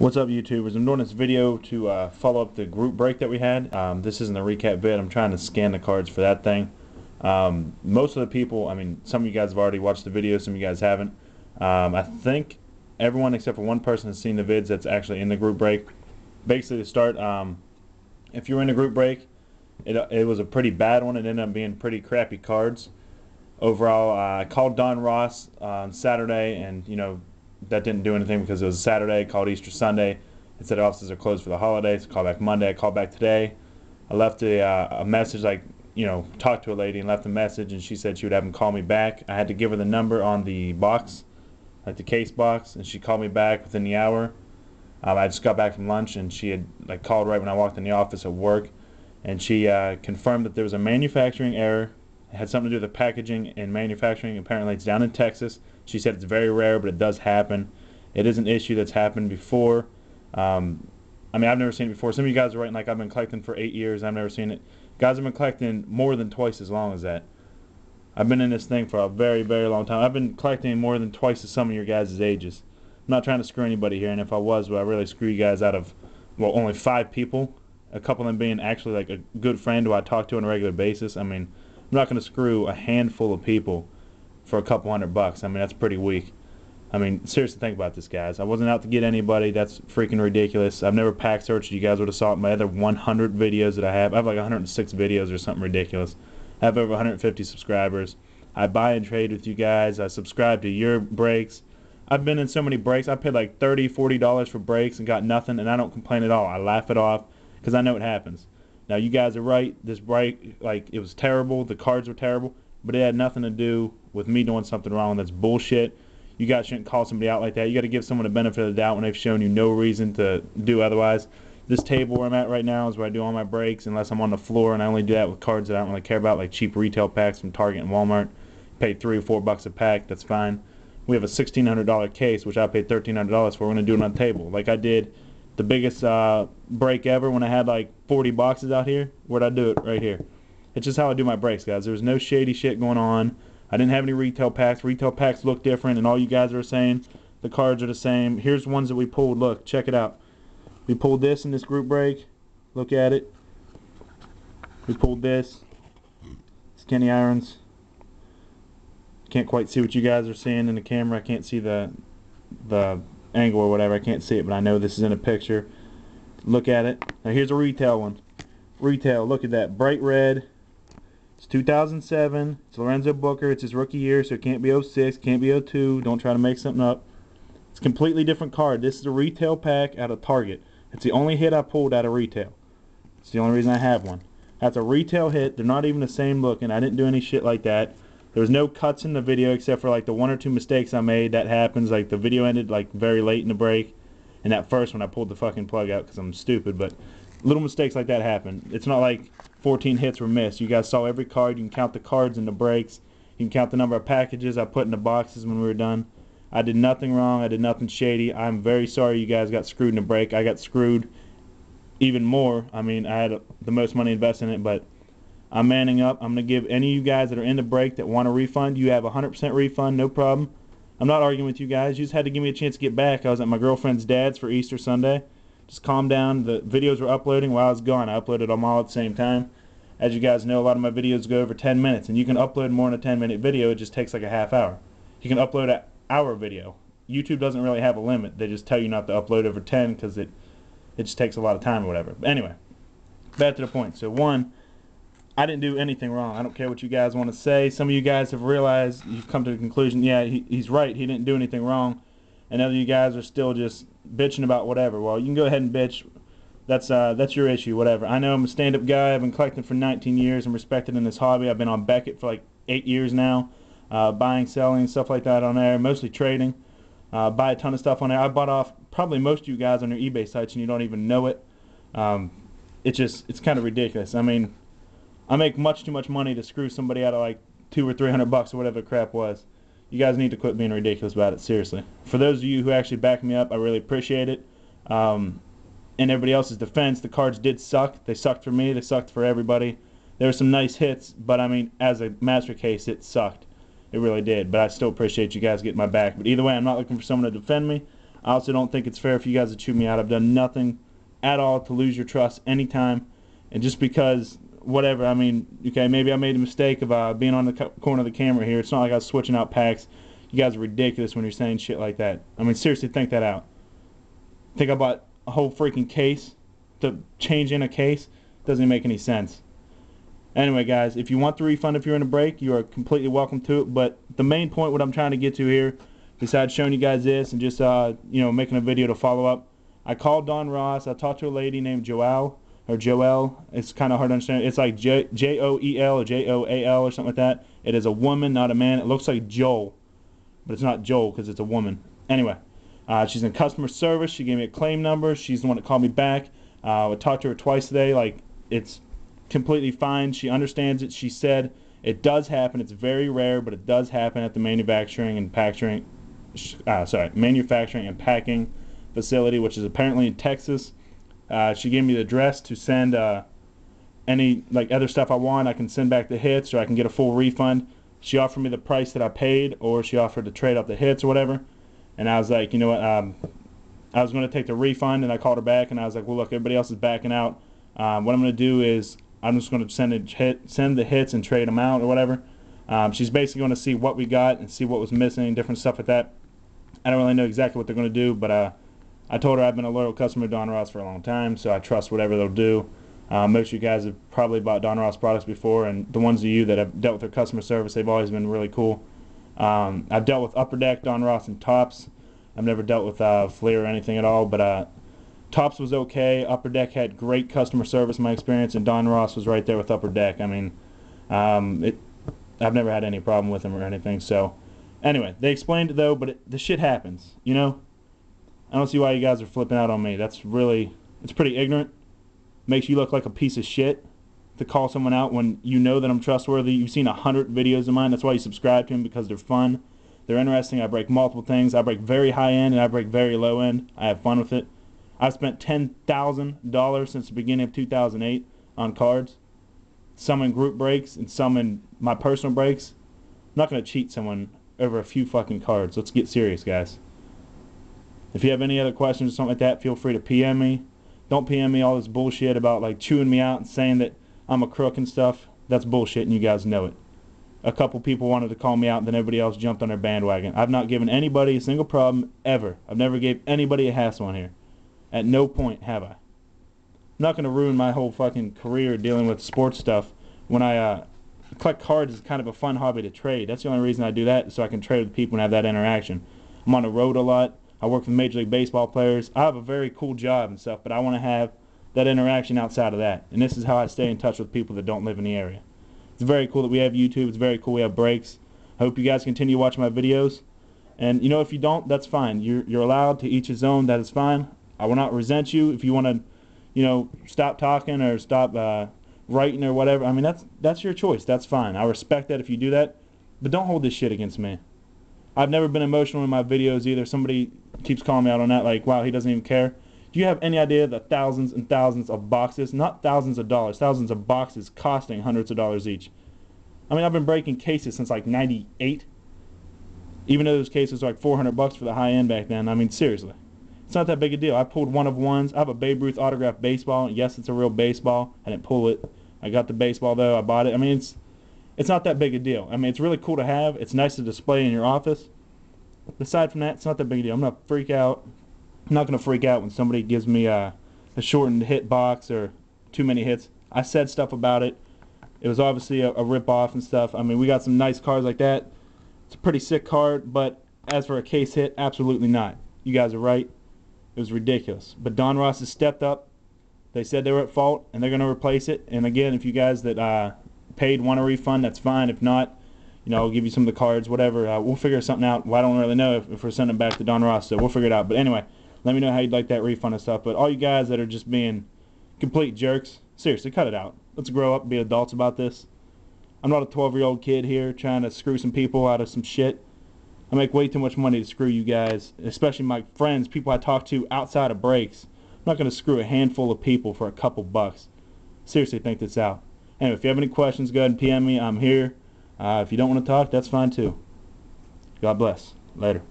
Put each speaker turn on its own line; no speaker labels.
What's up, YouTubers? I'm doing this video to follow up the group break that we had. This isn't a recap vid. I'm trying to scan the cards for that thing. Most of the people, some of you guys have already watched the video, some of you guys haven't. I think everyone except for one person has seen the vids that's actually in the group break. Basically, to start, if you're in a group break, it was a pretty bad one. It ended up being pretty crappy cards. Overall, I called Donruss on Saturday, and that didn't do anything because it was Saturday. Called Easter Sunday. It said offices are closed for the holidays. Call back Monday. I called back today. I left a message, talked to a lady and left a message, and she said she would have him call me back. I had to give her the number on the box, like the case box, and she called me back within the hour. I just got back from lunch, and she had called right when I walked in the office at work, and she confirmed that there was a manufacturing error. It had something to do with the packaging and manufacturing. Apparently it's down in Texas. She said it's very rare, but it does happen. It is an issue that's happened before. I've never seen it before. Some of you guys are writing I've been collecting for 8 years. I've never seen it. Guys have been collecting more than twice as long as that. I've been in this thing for a very, very long time. I've been collecting more than twice as some of your guys' ages. I'm not trying to screw anybody here, and if I was, well, I really screw you guys out of, well, only 5 people. A couple of them being actually a good friend who I talk to on a regular basis. I'm not going to screw a handful of people for a couple $100. That's pretty weak. Seriously, think about this, guys. I wasn't out to get anybody. That's freaking ridiculous. I've never pack searched. You guys would have saw my other 100 videos that I have. I have 106 videos or something ridiculous. I have over 150 subscribers. I buy and trade with you guys. I subscribe to your breaks. I've been in so many breaks. I paid $30, $40 for breaks and got nothing, and I don't complain at all. I laugh it off because I know it happens. Now, you guys are right. This break, it was terrible. The cards were terrible, but it had nothing to do with me doing something wrong. That's bullshit. You guys shouldn't call somebody out like that. You got to give someone the benefit of the doubt when they've shown you no reason to do otherwise. This table where I'm at right now is where I do all my breaks, unless I'm on the floor, and I only do that with cards that I don't really care about, like cheap retail packs from Target and Walmart. Pay $3 or $4 a pack. That's fine. We have a $1,600 case, which I paid $1,300 for. We're going to do it on the table. Like I did the biggest break ever when I had 40 boxes out here. Where'd I do it? Right here. It's just how I do my breaks, guys. There's no shady shit going on. I didn't have any retail packs. Retail packs look different, and all you guys are saying the cards are the same. Here's ones that we pulled. Look, check it out. We pulled this in this group break. Look at it. We pulled this. Skinny irons. Can't quite see what you guys are seeing in the camera. I can't see the angle or whatever. I can't see it, but I know this is in a picture. Look at it. Now here's a retail one. Retail, look at that. Bright red. It's 2007. It's Lorenzo Booker. It's his rookie year, so it can't be 06, can't be 02. Don't try to make something up. It's a completely different card. This is a retail pack out of Target. It's the only hit I pulled out of retail. It's the only reason I have one. That's a retail hit. They're not even the same looking. I didn't do any shit like that. There was no cuts in the video except for the 1 or 2 mistakes I made. That happens. The video ended very late in the break, and that first one I pulled the fucking plug out because I'm stupid. But little mistakes like that happen. It's not like 14 hits were missed. You guys saw every card. You can count the cards in the breaks. You can count the number of packages I put in the boxes when we were done. I did nothing wrong. I did nothing shady. I'm very sorry you guys got screwed in the break. I got screwed even more. I had the most money invested in it, but I'm manning up. I'm going to give any of you guys that are in the break that want a refund, you have a 100% refund, no problem. I'm not arguing with you guys. You just had to give me a chance to get back. I was at my girlfriend's dad's for Easter Sunday. Just calm down. The videos were uploading while I was gone. I uploaded them all at the same time. As you guys know, a lot of my videos go over 10 minutes, and you can upload more than a 10-minute video. It just takes a half hour. You can upload an hour video. YouTube doesn't really have a limit. They just tell you not to upload over 10 because it just takes a lot of time or whatever. But anyway, back to the point. So one, I didn't do anything wrong. I don't care what you guys want to say. Some of you guys have realized, you've come to the conclusion, yeah, he's right. He didn't do anything wrong. And other you guys are still just bitching about whatever. Well, you can go ahead and bitch. That's your issue, whatever. I know I'm a stand-up guy. I've been collecting for 19 years. I'm respected in this hobby. I've been on Beckett for 8 years now. Buying, selling, stuff like that on there. Mostly trading. Buy a ton of stuff on there. I bought off probably most of you guys on your eBay sites and you don't even know it. It's kind of ridiculous. I make much too much money to screw somebody out of $200 or $300 or whatever the crap was. You guys need to quit being ridiculous about it, seriously. For those of you who actually back me up, I really appreciate it. In everybody else's defense, the cards did suck. They sucked for me. They sucked for everybody. There were some nice hits, but as a master case, it sucked. It really did. But I still appreciate you guys getting my back. But either way, I'm not looking for someone to defend me. I also don't think it's fair for you guys to chew me out. I've done nothing at all to lose your trust anytime. And just because, whatever, I mean, okay, maybe I made a mistake of being on the corner of the camera here. It's not like I was switching out packs. You guys are ridiculous when you're saying shit like that. I mean, seriously, think that out. Think I bought a whole freaking case to change in a case? Doesn't make any sense. Anyway, guys, if you want the refund if you're in a break, you are completely welcome to it. But the main point, what I'm trying to get to here, besides showing you guys this and just making a video to follow up, I called Donruss. I talked to a lady named Joelle or Joelle. It's kind of hard to understand. It's like Joel or Joal or something like that. It is a woman, not a man. It looks like Joel, but it's not Joel because it's a woman. Anyway, she's in customer service. She gave me a claim number. She's the one that called me back. I talked to her twice today. Like, it's completely fine. She understands it. She said it does happen. It's very rare, but it does happen at the manufacturing and packing facility, which is apparently in Texas. She gave me the address to send any other stuff I want. I can send back the hits, or I can get a full refund. She offered me the price that I paid, or she offered to trade up the hits or whatever. And I was like, you know what? I was going to take the refund, and I called her back, and I was like, well, look, everybody else is backing out. What I'm going to do is I'm just going to send the hits and trade them out or whatever. She's basically going to see what we got and see what was missing, different stuff like that. I don't really know exactly what they're going to do, but I told her I've been a loyal customer of Donruss for a long time, so I trust whatever they'll do. Most of you guys have probably bought Donruss products before, and the ones of you that have dealt with their customer service, they've always been really cool. I've dealt with Upper Deck, Donruss, and Tops. I've never dealt with Fleer or anything at all, but Tops was okay. Upper Deck had great customer service in my experience, and Donruss was right there with Upper Deck. I mean, I've never had any problem with them or anything. So anyway, they explained it though, but the shit happens, you know? I don't see why you guys are flipping out on me. It's pretty ignorant. Makes you look like a piece of shit to call someone out when you know that I'm trustworthy. You've seen 100 videos of mine. That's why you subscribe to them, because they're fun. They're interesting. I break multiple things. I break very high end and I break very low end. I have fun with it. I've spent $10,000 since the beginning of 2008 on cards. Some in group breaks and some in my personal breaks. I'm not going to cheat someone over a few fucking cards. Let's get serious, guys. If you have any other questions or something like that, feel free to PM me. Don't PM me all this bullshit about like chewing me out and saying that I'm a crook and stuff. That's bullshit and you guys know it. A couple people wanted to call me out and then everybody else jumped on their bandwagon. I've not given anybody a single problem ever. I've never gave anybody a hassle on here. At no point have I. I'm not going to ruin my whole fucking career dealing with sports stuff when I collect cards is kind of a fun hobby to trade. That's the only reason I do that, so I can trade with people and have that interaction. I'm on the road a lot. I work with Major League Baseball players. I have a very cool job and stuff, but I want to have that interaction outside of that. And this is how I stay in touch with people that don't live in the area. It's very cool that we have YouTube. It's very cool we have breaks. I hope you guys continue watching my videos. And, you know, if you don't, that's fine. You're allowed to each his own. That is fine. I will not resent you if you want to, you know, stop talking or stop writing or whatever. I mean, that's your choice. That's fine. I respect that if you do that. But don't hold this shit against me. I've never been emotional in my videos either. Somebody keeps calling me out on that, like, wow, he doesn't even care. Do you have any idea that thousands and thousands of boxes, not thousands of dollars, thousands of boxes costing hundreds of dollars each? I mean, I've been breaking cases since like 98. Even though those cases were like $400 for the high end back then. I mean, seriously. It's not that big a deal. I pulled one of ones. I have a Babe Ruth autographed baseball. Yes, it's a real baseball. I didn't pull it. I got the baseball though. I bought it. I mean, it's not that big a deal. I mean, it's really cool to have. It's nice to display in your office. Aside from that, it's not that big a deal. I'm not freak out. I'm not going to freak out when somebody gives me a shortened hit box or too many hits. I said stuff about it. It was obviously a rip-off and stuff. I mean, we got some nice cards like that. It's a pretty sick card, but as for a case hit, absolutely not. You guys are right. It was ridiculous. But Donruss has stepped up. They said they were at fault, and they're going to replace it. And again, if you guys that paid want a refund, that's fine. If not, you know, I'll give you some of the cards, whatever. We'll figure something out. Well, I don't really know if we're sending them back to Donruss, so we'll figure it out. But anyway, let me know how you'd like that refund and stuff. But all you guys that are just being complete jerks, seriously, cut it out. Let's grow up and be adults about this. I'm not a 12-year-old kid here trying to screw some people out of some shit. I make way too much money to screw you guys, especially my friends, people I talk to outside of breaks. I'm not going to screw a handful of people for a couple bucks. Seriously, think this out. Anyway, if you have any questions, go ahead and PM me. I'm here. If you don't want to talk, that's fine too. God bless. Later.